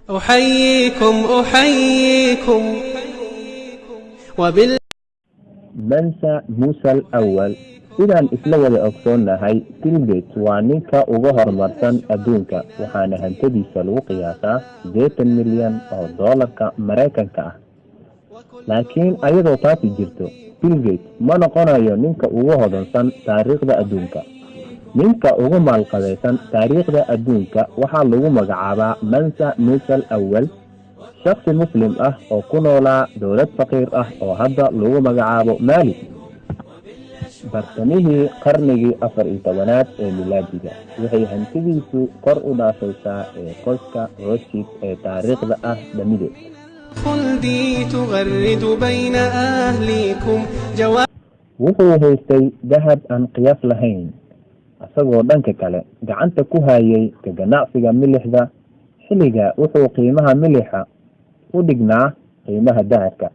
أحييكم منسى موسى الأول إذا إسلوى لأكسون هاي تلبيت وعنيكا وظهر مرسان أدونكا وحانا هنتدي سلو قياسا 8 مليون $, مريكا لكن أيضا تاتي جرتو تلبيت ما نقونا يو نينكا وظهر مرسان تاريخ دا أدونكا نينكا وغمال قديسان تاريخ دا أدونكا وحال لغو مقعابا منسى موسى الأول شخص مسلم oo ku noolaa dowlad faqiir oo hadda lagu magacaabo Mali bartamihii qarnigii 14aad ee milaadiga waxay hantidiisu kor u dhaafaysaa qoyska Rothschild ee taariikhda dhamideed خلدي تغرد بين أهليكم wuxuu haystay dahab aan qiyaas lahayn asagoo dhanka kale gacanta ku hayay ka ganacsiga milixda xilliga wuxuu qiimaha milixa u dhignaa qiimaha dahabka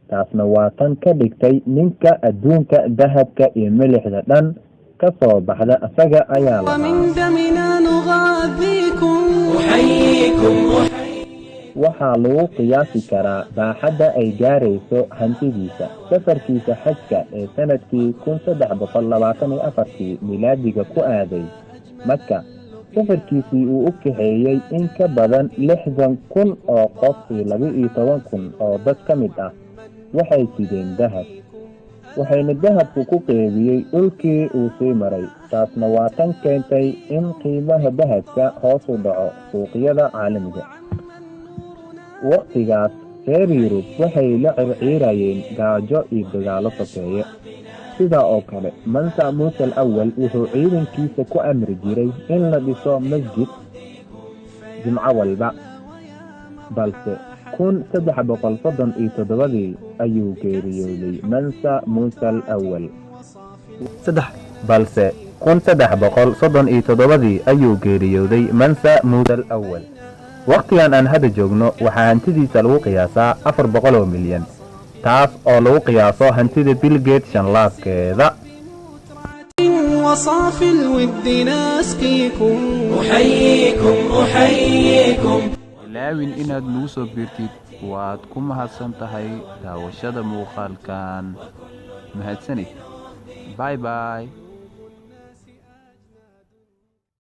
taasna waa tan ka dhigtay ninka adduunka dahabka iyo milixda dhan ka soo baxda asaga ayaa la waxaa lagu qiyaasi karaa baaxadda ay gaarayso hantidiisa safarkiisa xajka ee sanadkii 1324 milaadiga ku aaday Makka safarkiisii uu u kaxeeyay in ka badan 60,000 oo qof iyo 12,000 oo dad ka mid waxay sideen dahab waxayna dahabku ku qeybiyay dhulkii uu sii maray taasna waa tan keentay in qiimaha dahabka hoos u dhaco suuqyada caalamiga waqtigaas reer Yurub waxay la circiirayeen gaajo iyo dagaalo sokeeye sida oo kale Mansa Musa al-Awwal wuxuu ciidankiisa ku amri jiray in la dhiso masjid jimco walba balse 1337 ayuu geeriyooday Mansa Musa al-Awwal balse 1337 ayuu geeriyooday Mansa Musa al-Awwal waqtigan aan hadda joogno waxaa hantidiisa lagu qiyaasaa 400 milyan taas oo lagu qiyaaso hantida Bill Gates shanlaabkeeda وصاف الود ناسقيكم أحييكم ilaawin inaad nagu soo biirtid waad ku mahadsan tahay daawashada muuqaalkan mahadsanid bye bye